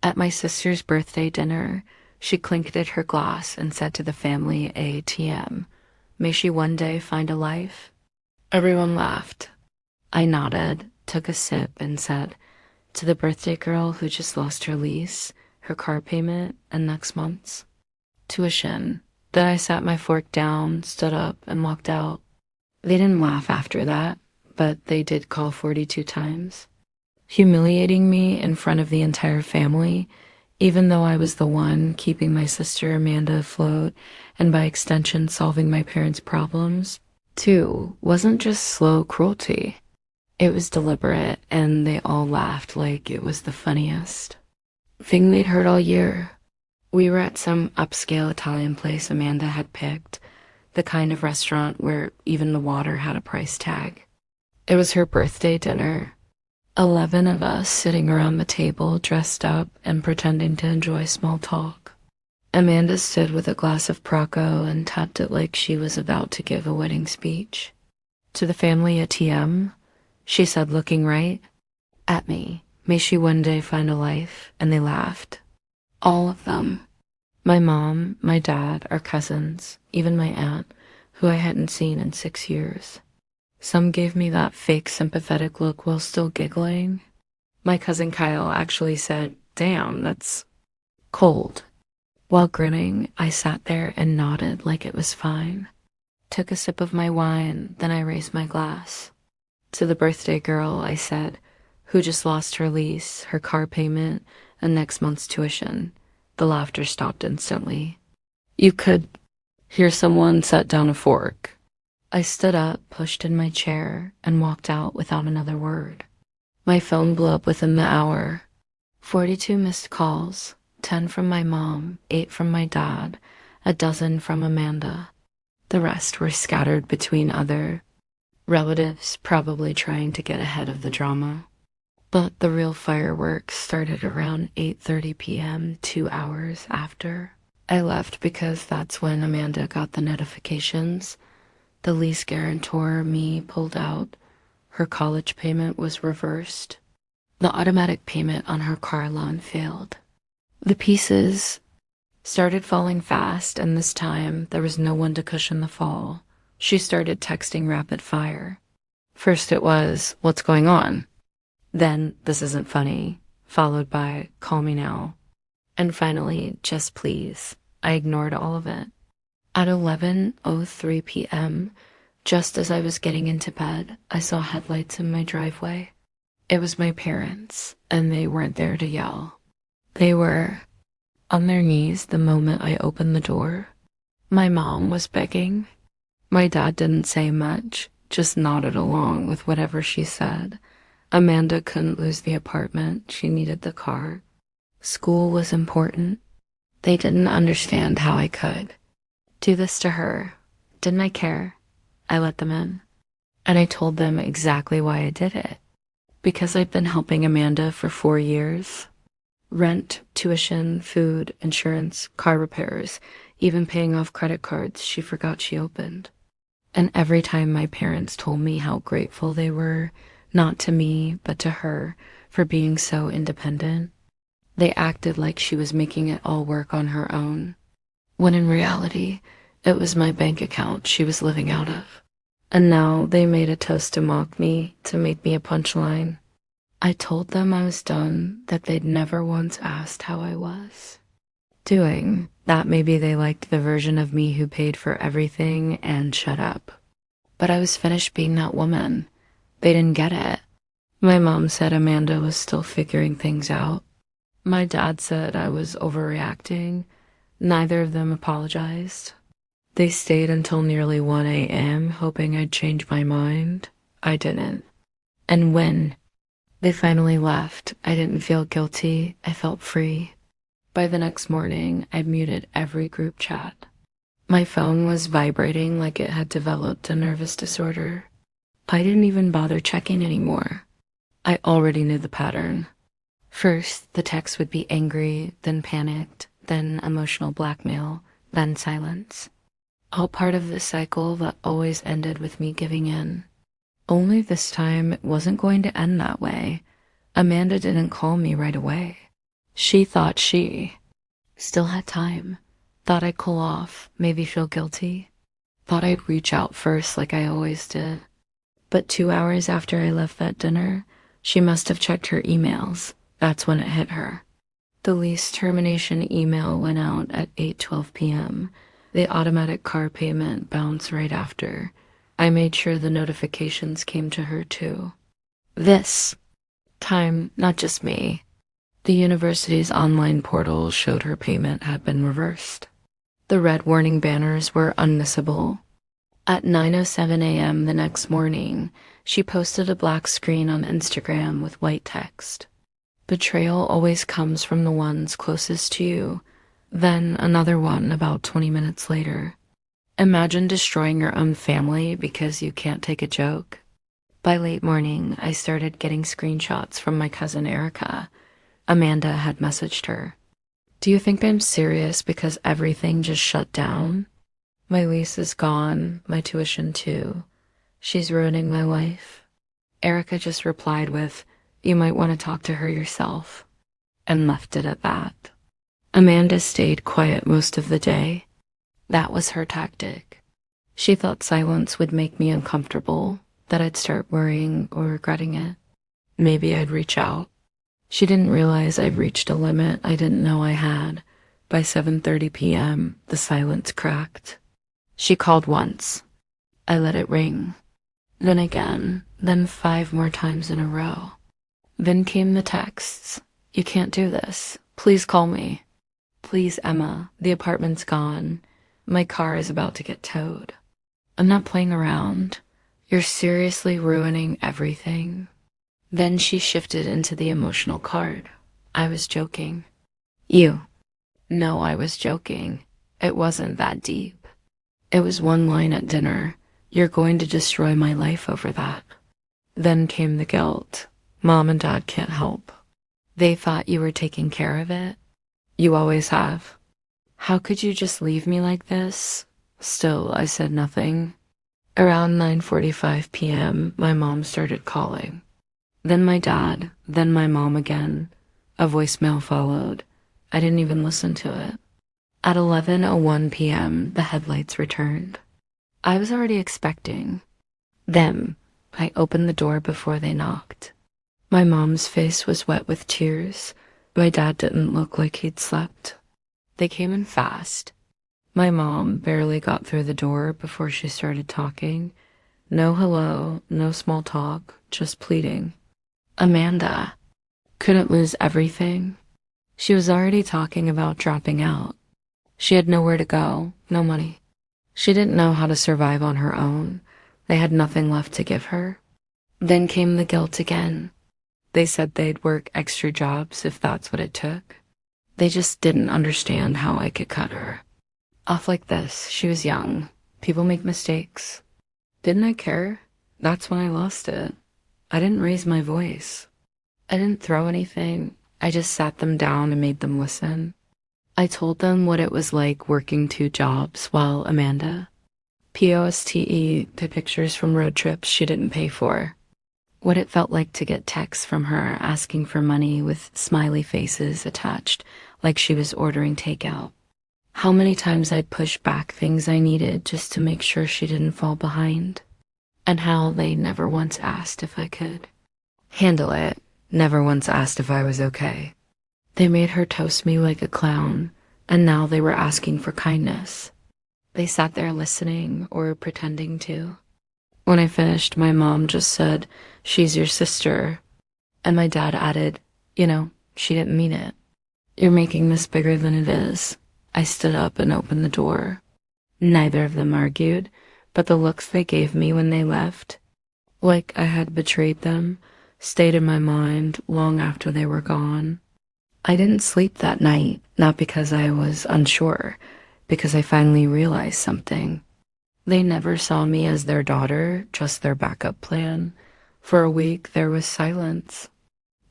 At my sister's birthday dinner, she clinked her glass and said to the family ATM, "May she one day find a life?" Everyone laughed. I nodded, took a sip, and said, "To the birthday girl who just lost her lease, her car payment, and next month's tuition." Then I sat my fork down, stood up, and walked out. They didn't laugh after that, but they did call 42 times, humiliating me in front of the entire family, even though I was the one keeping my sister Amanda afloat and by extension solving my parents' problems. Too, wasn't just slow cruelty. It was deliberate, and they all laughed like it was the funniest thing they'd heard all year. We were at some upscale Italian place Amanda had picked, the kind of restaurant where even the water had a price tag. It was her birthday dinner. 11 of us sitting around the table, dressed up and pretending to enjoy small talk. Amanda stood with a glass of Prosecco and tapped it like she was about to give a wedding speech. To the family ATM, she said, looking right at me, "May she one day find a life," and they laughed. All of them. My mom, my dad, our cousins, even my aunt, who I hadn't seen in 6 years. Some gave me that fake sympathetic look while still giggling. My cousin Kyle actually said, "Damn, that's cold." While grinning, I sat there and nodded like it was fine. Took a sip of my wine, then I raised my glass. To the birthday girl, I said, who just lost her lease, her car payment, and next month's tuition. The laughter stopped instantly. You could hear someone set down a fork. I stood up, pushed in my chair, and walked out without another word. My phone blew up within the hour. 42 missed calls, 10 from my mom, 8 from my dad, a dozen from Amanda. The rest were scattered between other relatives, probably trying to get ahead of the drama. But the real fireworks started around 8:30 p.m., 2 hours after. I left because that's when Amanda got the notifications. The lease guarantor, me, pulled out. Her college payment was reversed. The automatic payment on her car loan failed. The pieces started falling fast, and this time there was no one to cushion the fall. She started texting rapid fire. First it was, "What's going on?" Then, "This isn't funny," followed by, "Call me now." And finally, "Just please." I ignored all of it. At 11:03 p.m., just as I was getting into bed, I saw headlights in my driveway. It was my parents, and they weren't there to yell. They were on their knees the moment I opened the door. My mom was begging. My dad didn't say much, just nodded along with whatever she said. Amanda couldn't lose the apartment. She needed the car. School was important. They didn't understand how I could do this to her. Didn't I care? I let them in. And I told them exactly why I did it. Because I'd been helping Amanda for 4 years. Rent, tuition, food, insurance, car repairs, even paying off credit cards she forgot she opened. And every time my parents told me how grateful they were, not to me, but to her, for being so independent, they acted like she was making it all work on her own, when in reality, it was my bank account she was living out of. And now they made a toast to mock me, to make me a punchline. I told them I was done, that they'd never once asked how I was doing, that maybe they liked the version of me who paid for everything and shut up. But I was finished being that woman. They didn't get it. My mom said Amanda was still figuring things out. My dad said I was overreacting. Neither of them apologized. They stayed until nearly 1 a.m., hoping I'd change my mind. I didn't. And when they finally left, I didn't feel guilty. I felt free. By the next morning, I'd muted every group chat. My phone was vibrating like it had developed a nervous disorder. I didn't even bother checking anymore. I already knew the pattern. First, the text would be angry, then panicked, then emotional blackmail, then silence. All part of the cycle that always ended with me giving in. Only this time, it wasn't going to end that way. Amanda didn't call me right away. She thought she still had time. Thought I'd cool off, maybe feel guilty. Thought I'd reach out first like I always did. But 2 hours after I left that dinner, she must have checked her emails. That's when it hit her. The lease termination email went out at 8:12 p.m. The automatic car payment bounced right after. I made sure the notifications came to her too. This time, not just me. The university's online portal showed her payment had been reversed. The red warning banners were unmissable. At 9:07 a.m. the next morning, she posted a black screen on Instagram with white text. Betrayal always comes from the ones closest to you. Then another one about 20 minutes later. Imagine destroying your own family because you can't take a joke. By late morning, I started getting screenshots from my cousin Erica. Amanda had messaged her. Do you think I'm serious because everything just shut down? My lease is gone, my tuition too. She's ruining my life. Erica just replied with, you might want to talk to her yourself, and left it at that. Amanda stayed quiet most of the day. That was her tactic. She thought silence would make me uncomfortable, that I'd start worrying or regretting it. Maybe I'd reach out. She didn't realize I'd reached a limit I didn't know I had. By 7:30 p.m., the silence cracked. She called once. I let it ring. Then again, then 5 more times in a row. Then came the texts. You can't do this. Please call me. Please, Emma, the apartment's gone. My car is about to get towed. I'm not playing around. You're seriously ruining everything. Then she shifted into the emotional card. I was joking. You. No, I was joking. It wasn't that deep. It was one line at dinner. You're going to destroy my life over that. Then came the guilt. Mom and Dad can't help. They thought you were taking care of it. You always have. How could you just leave me like this? Still, I said nothing. Around 9:45 p.m., my mom started calling. Then my dad, then my mom again. A voicemail followed. I didn't even listen to it. At 11:01 p.m., the headlights returned. I was already expecting them. I opened the door before they knocked. My mom's face was wet with tears. My dad didn't look like he'd slept. They came in fast. My mom barely got through the door before she started talking. No hello, no small talk, just pleading. Amanda couldn't lose everything. She was already talking about dropping out. She had nowhere to go, no money. She didn't know how to survive on her own. They had nothing left to give her. Then came the guilt again. They said they'd work extra jobs if that's what it took. They just didn't understand how I could cut her off like this. She was young. People make mistakes. Didn't I care? That's when I lost it. I didn't raise my voice. I didn't throw anything. I just sat them down and made them listen. I told them what it was like working 2 jobs while Amanda POSTE the pictures from road trips she didn't pay for. What it felt like to get texts from her asking for money with smiley faces attached like she was ordering takeout. How many times I'd push back things I needed just to make sure she didn't fall behind. And how they never once asked if I could handle it, never once asked if I was okay. They made her toast me like a clown, and now they were asking for kindness. They sat there listening or pretending to. When I finished, my mom just said, "She's your sister." And my dad added, she didn't mean it. You're making this bigger than it is. I stood up and opened the door. Neither of them argued, but the looks they gave me when they left, like I had betrayed them, stayed in my mind long after they were gone. I didn't sleep that night, not because I was unsure, because I finally realized something. They never saw me as their daughter, just their backup plan. For a week, there was silence.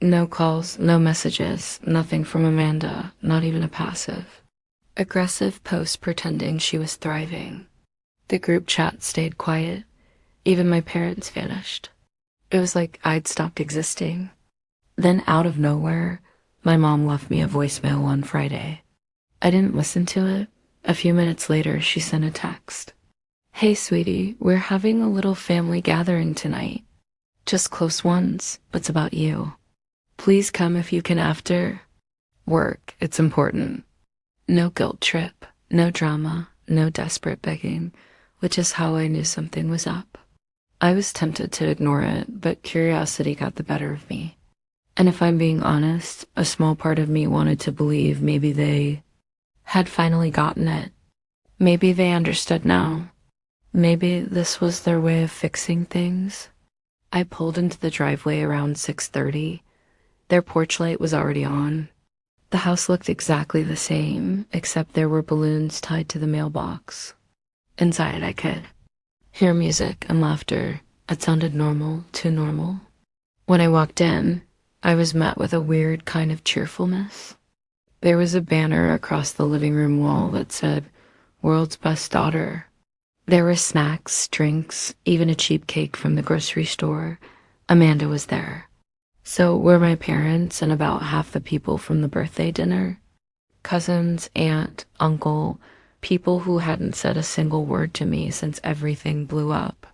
No calls, no messages, nothing from Amanda, not even a passive. Aggressive post pretending she was thriving. The group chat stayed quiet. Even my parents vanished. It was like I'd stopped existing. Then out of nowhere, My mom left me a voicemail on Friday. I didn't listen to it. A few minutes later, she sent a text. Hey, sweetie, we're having a little family gathering tonight. Just close ones, but it's about you. Please come if you can after work. It's important. No guilt trip, no drama, no desperate begging, which is how I knew something was up. I was tempted to ignore it, but curiosity got the better of me. And if I'm being honest, a small part of me wanted to believe maybe they had finally gotten it. Maybe they understood now. Maybe this was their way of fixing things. I pulled into the driveway around 6:30. Their porch light was already on. The house looked exactly the same, except there were balloons tied to the mailbox. Inside, I could hear music and laughter. It sounded normal, too normal. When I walked in, I was met with a weird kind of cheerfulness. There was a banner across the living room wall that said, "World's Best Daughter." There were snacks, drinks, even a cheap cake from the grocery store. Amanda was there. So were my parents and about half the people from the birthday dinner. Cousins, aunt, uncle, people who hadn't said a single word to me since everything blew up.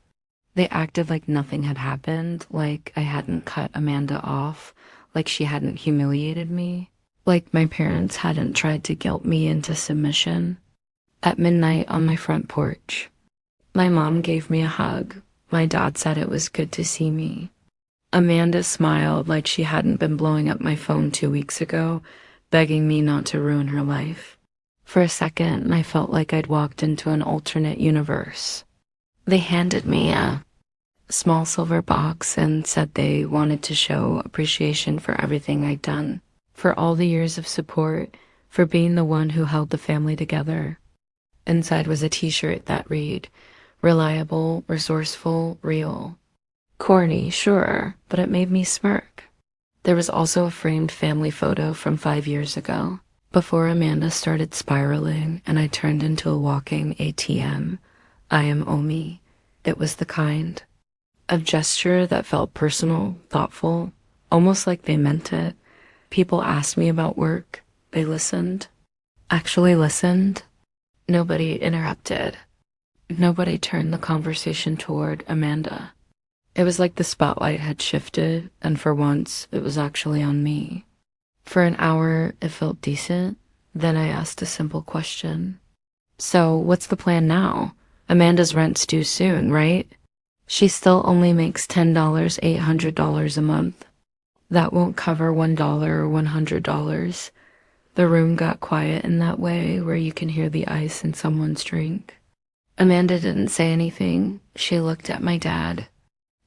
They acted like nothing had happened, like I hadn't cut Amanda off, like she hadn't humiliated me, like my parents hadn't tried to guilt me into submission. At midnight on my front porch, my mom gave me a hug. My dad said it was good to see me. Amanda smiled like she hadn't been blowing up my phone 2 weeks ago, begging me not to ruin her life. For a second, I felt like I'd walked into an alternate universe. They handed me a small silver box and said they wanted to show appreciation for everything I'd done, for all the years of support, for being the one who held the family together. Inside was a t-shirt that read, "Reliable, resourceful, real." Corny, sure, but it made me smirk. There was also a framed family photo from 5 years ago, before Amanda started spiraling and I turned into a walking ATM. I am Omi. It was the kind of gesture that felt personal, thoughtful, almost like they meant it. People asked me about work. They listened. Actually listened. Nobody interrupted. Nobody turned the conversation toward Amanda. It was like the spotlight had shifted, and for once, it was actually on me. For an hour, it felt decent. Then I asked a simple question. So, what's the plan now? Amanda's rent's due soon, right? She still only makes $10, $800 a month. That won't cover $1 or $100. The room got quiet in that way where you can hear the ice in someone's drink. Amanda didn't say anything. She looked at my dad.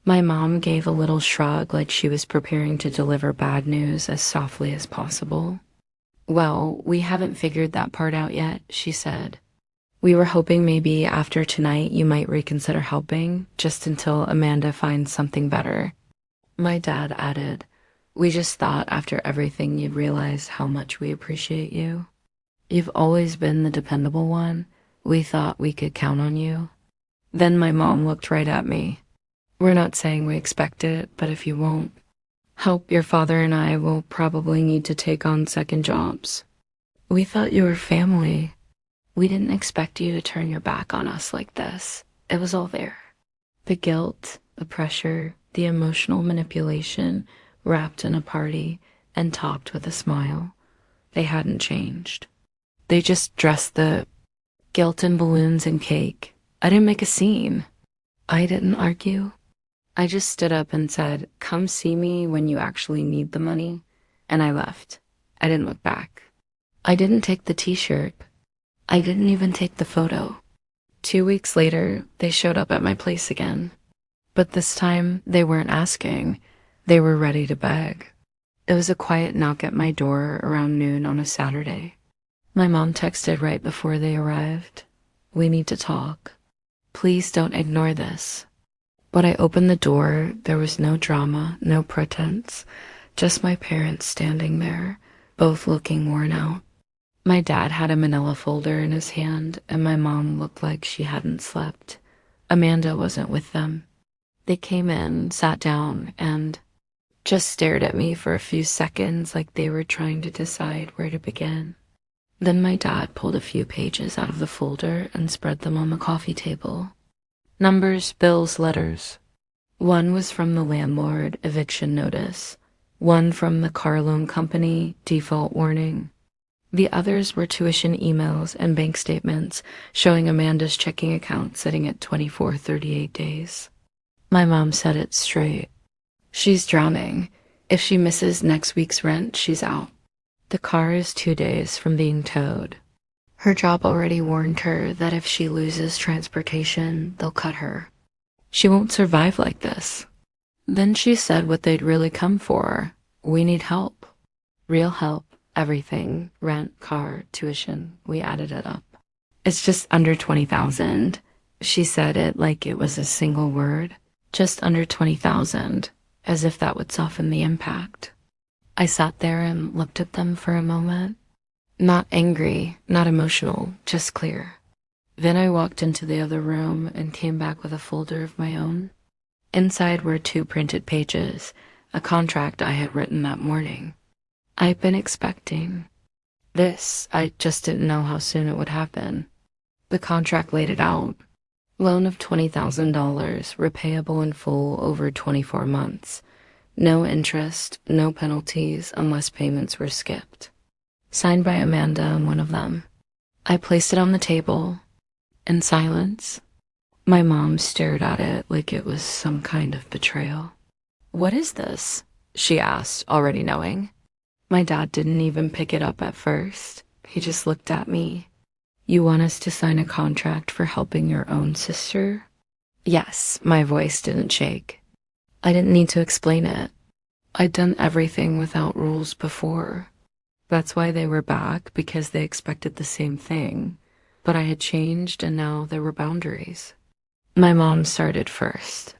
My mom gave a little shrug like she was preparing to deliver bad news as softly as possible. Well, we haven't figured that part out yet, she said. We were hoping maybe after tonight you might reconsider helping, just until Amanda finds something better. My dad added, we just thought after everything you'd realize how much we appreciate you. You've always been the dependable one. We thought we could count on you. Then my mom looked right at me. We're not saying we expect it, but if you won't help, your father and I will probably need to take on second jobs. We thought you were family. We didn't expect you to turn your back on us like this. It was all there. The guilt, the pressure, the emotional manipulation wrapped in a party and topped with a smile. They hadn't changed. They just dressed the guilt in balloons and cake. I didn't make a scene. I didn't argue. I just stood up and said, come see me when you actually need the money. And I left. I didn't look back. I didn't take the t-shirt. I didn't even take the photo. 2 weeks later, they showed up at my place again. But this time, they weren't asking. They were ready to beg. It was a quiet knock at my door around noon on a Saturday. My mom texted right before they arrived. We need to talk. Please don't ignore this. When I opened the door, there was no drama, no pretense, just my parents standing there, both looking worn out. My dad had a manila folder in his hand, and my mom looked like she hadn't slept. Amanda wasn't with them. They came in, sat down, and just stared at me for a few seconds like they were trying to decide where to begin. Then my dad pulled a few pages out of the folder and spread them on the coffee table. Numbers, bills, letters. One was from the landlord, eviction notice. One from the car loan company, default warning. The others were tuition emails and bank statements showing Amanda's checking account sitting at 2438 days. My mom said it straight. She's drowning. If she misses next week's rent, she's out. The car is 2 days from being towed. Her job already warned her that if she loses transportation, they'll cut her. She won't survive like this. Then she said what they'd really come for. We need help. Real help. Everything. Rent, car, tuition. We added it up. It's just under 20,000. She said it like it was a single word. Just under 20,000. As if that would soften the impact. I sat there and looked at them for a moment. Not angry, not emotional, just clear. Then I walked into the other room and came back with a folder of my own. Inside were 2 printed pages, a contract I had written that morning. I'd been expecting this. I just didn't know how soon it would happen. The contract laid it out. Loan of $20,000, repayable in full over 24 months. No interest, no penalties unless payments were skipped. Signed by Amanda on one of them. I placed it on the table. In silence. My mom stared at it like it was some kind of betrayal. "What is this?" she asked, already knowing. My dad didn't even pick it up at first. He just looked at me. "You want us to sign a contract for helping your own sister?" Yes, my voice didn't shake. I didn't need to explain it. I'd done everything without rules before. That's why they were back, because they expected the same thing. But I had changed, and now there were boundaries. My mom started first.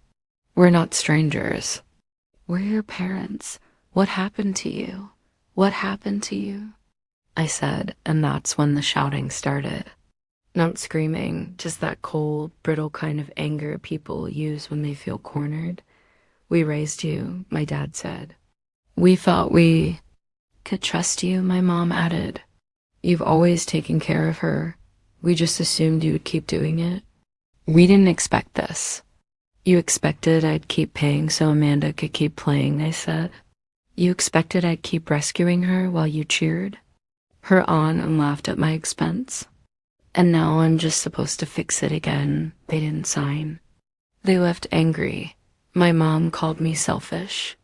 "We're not strangers. We're your parents. What happened to you? What happened to you?" I said, and that's when the shouting started. Not screaming, just that cold, brittle kind of anger people use when they feel cornered. "We raised you," my dad said. "We thought we could trust you," my mom added. "You've always taken care of her. We just assumed you would keep doing it. We didn't expect this." "You expected I'd keep paying so Amanda could keep playing," I said. "You expected I'd keep rescuing her while you cheered her on and laughed at my expense. And now I'm just supposed to fix it again. They didn't sign." They left angry. My mom called me selfish.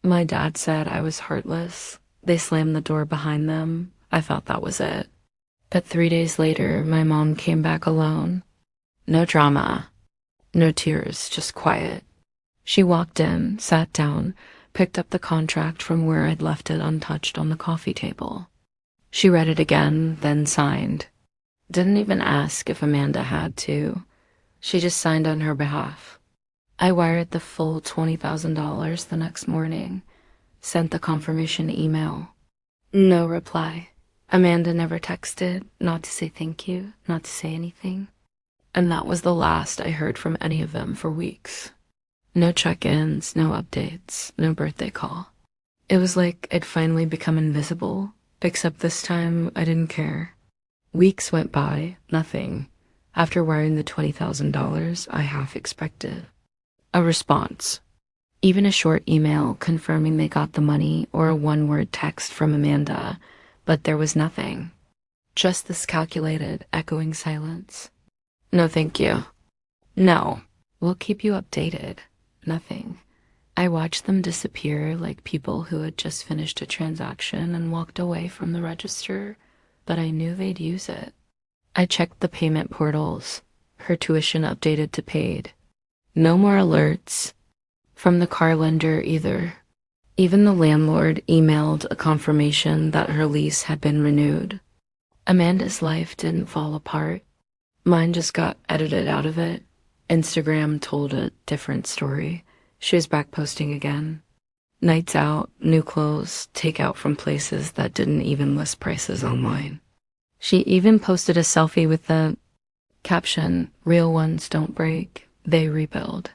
My dad said I was heartless. They slammed the door behind them. I thought that was it. But 3 days later, my mom came back alone. No drama. No tears, just quiet. She walked in, sat down, picked up the contract from where I'd left it untouched on the coffee table. She read it again, then signed. Didn't even ask if Amanda had to. She just signed on her behalf. I wired the full $20,000 the next morning, sent the confirmation email. No reply. Amanda never texted, not to say thank you, not to say anything. And that was the last I heard from any of them for weeks. No check-ins, no updates, no birthday call. It was like I'd finally become invisible, except this time I didn't care. Weeks went by, nothing. After wiring the $20,000, I half expected a response. Even a short email confirming they got the money or a one-word text from Amanda, but there was nothing. Just this calculated, echoing silence. No, thank you. No, we'll keep you updated. Nothing. I watched them disappear like people who had just finished a transaction and walked away from the register, but I knew they'd use it. I checked the payment portals. Her tuition updated to paid. No more alerts from the car lender either. Even the landlord emailed a confirmation that her lease had been renewed. Amanda's life didn't fall apart. Mine just got edited out of it. Instagram told a different story. She was back posting again. Nights out, new clothes, takeout from places that didn't even list prices online. She even posted a selfie with the caption, "Real ones don't break, they rebuild."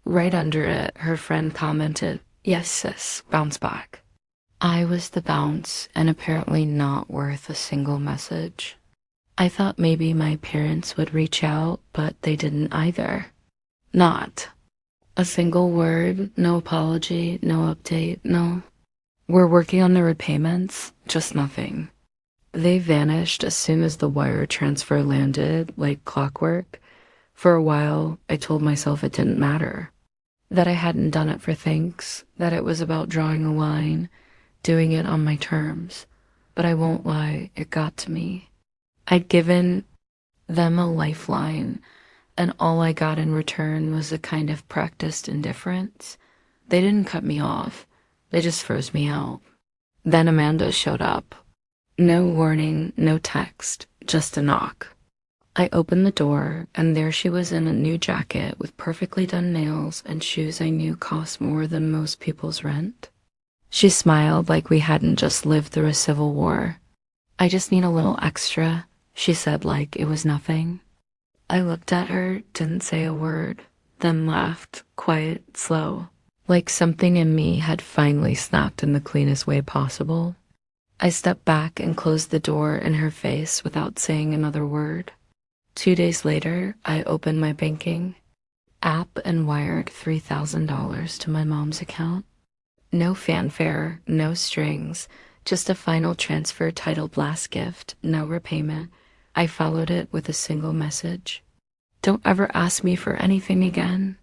Right under it, her friend commented, Yes, sis, bounce back. I was the bounce and apparently not worth a single message. I thought maybe my parents would reach out, but they didn't either. Not a single word, no apology, no update, no. We're working on the repayments, just nothing. They vanished as soon as the wire transfer landed, like clockwork. For a while, I told myself it didn't matter, that I hadn't done it for thanks, that it was about drawing a line, doing it on my terms. But I won't lie, it got to me. I'd given them a lifeline, and all I got in return was a kind of practiced indifference. They didn't cut me off, they just froze me out. Then Amanda showed up. No warning, no text, just a knock. I opened the door, and there she was in a new jacket with perfectly done nails and shoes I knew cost more than most people's rent. She smiled like we hadn't just lived through a civil war. I just need a little extra, she said like it was nothing. I looked at her, didn't say a word, then laughed, quiet, slow, like something in me had finally snapped in the cleanest way possible. I stepped back and closed the door in her face without saying another word. 2 days later, I opened my banking app and wired $3,000 to my mom's account. No fanfare, no strings, just a final transfer titled last gift, no repayment. I followed it with a single message. Don't ever ask me for anything again.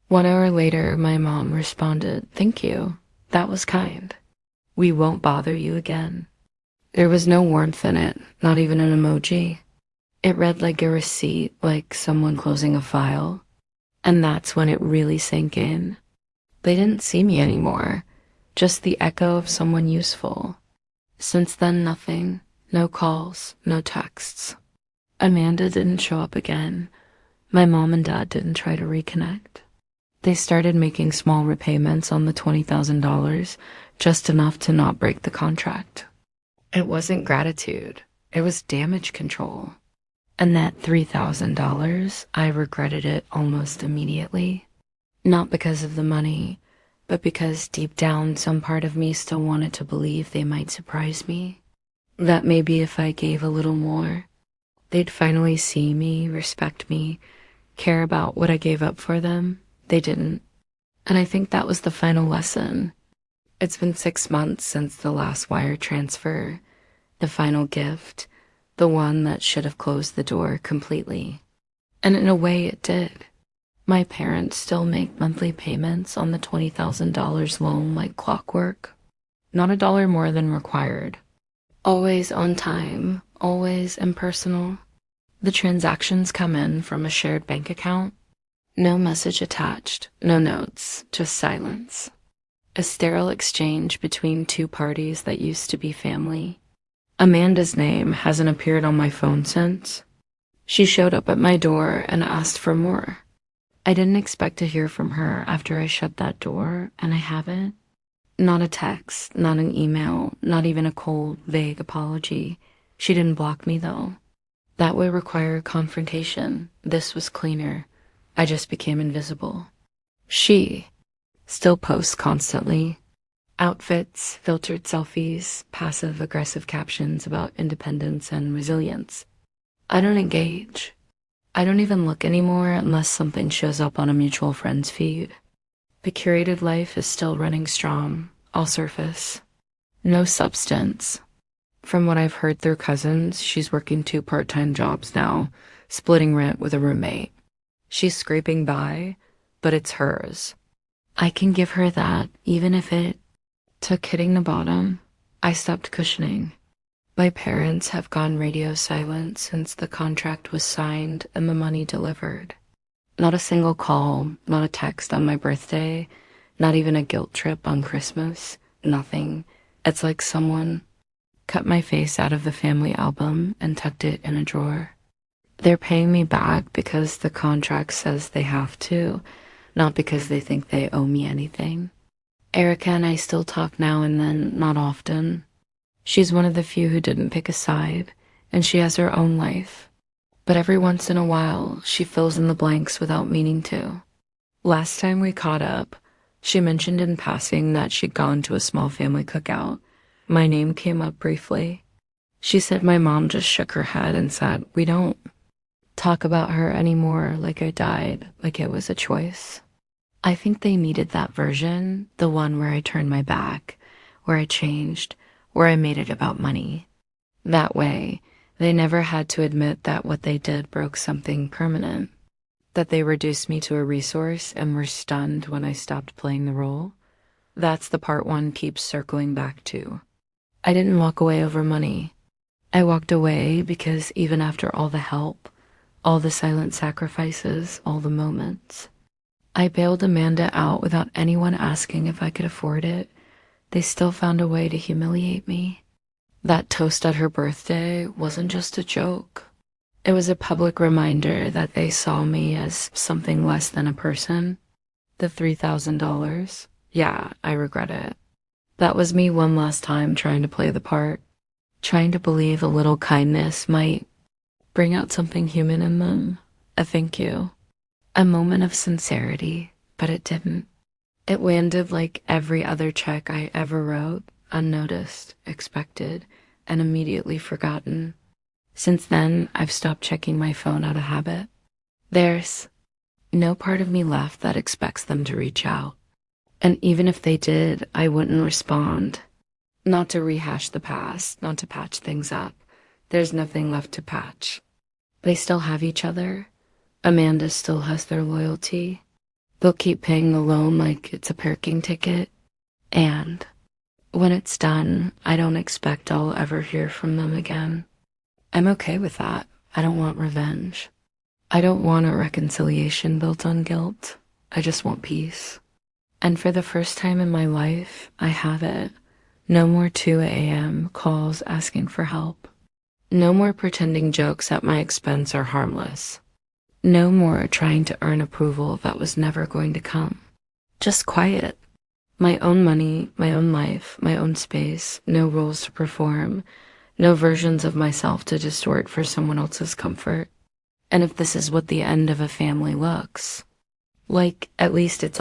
1 hour later, my mom responded, thank you. That was kind. We won't bother you again. There was no warmth in it, not even an emoji. It read like a receipt, like someone closing a file. And that's when it really sank in. They didn't see me anymore, just the echo of someone useful. Since then, nothing. No calls, no texts. Amanda didn't show up again. My mom and dad didn't try to reconnect. They started making small repayments on the $20,000, just enough to not break the contract. It wasn't gratitude, it was damage control. And that $3,000, I regretted it almost immediately. Not because of the money, but because deep down some part of me still wanted to believe they might surprise me. That maybe if I gave a little more, they'd finally see me, respect me, care about what I gave up for them. They didn't. And I think that was the final lesson. It's been 6 months since the last wire transfer, the final gift, the one that should have closed the door completely. And in a way it did. My parents still make monthly payments on the $20,000 loan like clockwork. Not a dollar more than required. Always on time, always impersonal. The transactions come in from a shared bank account. No message attached, no notes, just silence. A sterile exchange between two parties that used to be family. Amanda's name hasn't appeared on my phone since. She showed up at my door and asked for more. I didn't expect to hear from her after I shut that door, and I haven't. Not a text, not an email, not even a cold, vague apology. She didn't block me, though. That would require confrontation. This was cleaner. I just became invisible. She still posts constantly. Outfits, filtered selfies, passive-aggressive captions about independence and resilience. I don't engage. I don't even look anymore unless something shows up on a mutual friend's feed. The curated life is still running strong, all surface. No substance. From what I've heard through cousins, she's working 2 part-time jobs now, splitting rent with a roommate. She's scraping by, but it's hers. I can give her that, even if it took hitting the bottom. I stopped cushioning. My parents have gone radio silent since the contract was signed and the money delivered. Not a single call, not a text on my birthday, not even a guilt trip on Christmas, nothing. It's like someone cut my face out of the family album and tucked it in a drawer. They're paying me back because the contract says they have to, not because they think they owe me anything. Erica and I still talk now and then, not often. She's one of the few who didn't pick a side, and she has her own life. But every once in a while, she fills in the blanks without meaning to. Last time we caught up, She mentioned in passing that she'd gone to a small family cookout. My name came up briefly. She said my mom just shook her head and said, "We don't talk about her anymore, like I died, like it was a choice." I think they needed that version, the one where I turned my back, where I changed, where I made it about money. That way, they never had to admit that what they did broke something permanent, that they reduced me to a resource and were stunned when I stopped playing the role. That's the part one keeps circling back to. I didn't walk away over money. I walked away because even after all the help, all the silent sacrifices, all the moments, I bailed Amanda out without anyone asking if I could afford it. They still found a way to humiliate me. That toast at her birthday wasn't just a joke. It was a public reminder that they saw me as something less than a person. The $3,000, yeah, I regret it. That was me one last time trying to play the part, trying to believe a little kindness might bring out something human in them. A thank you. A moment of sincerity, but it didn't. It landed like every other check I ever wrote, unnoticed, expected, and immediately forgotten. Since then, I've stopped checking my phone out of habit. There's no part of me left that expects them to reach out. And even if they did, I wouldn't respond. Not to rehash the past, not to patch things up. There's nothing left to patch. They still have each other. Amanda still has their loyalty. They'll keep paying the loan like it's a parking ticket. And when it's done, I don't expect I'll ever hear from them again. I'm okay with that. I don't want revenge. I don't want a reconciliation built on guilt. I just want peace. And for the first time in my life, I have it. No more 2 a.m. calls asking for help. No more pretending jokes at my expense are harmless. No more trying to earn approval that was never going to come. Just quiet. My own money, my own life, my own space, no roles to perform, no versions of myself to distort for someone else's comfort. And if this is what the end of a family looks like, at least it's on.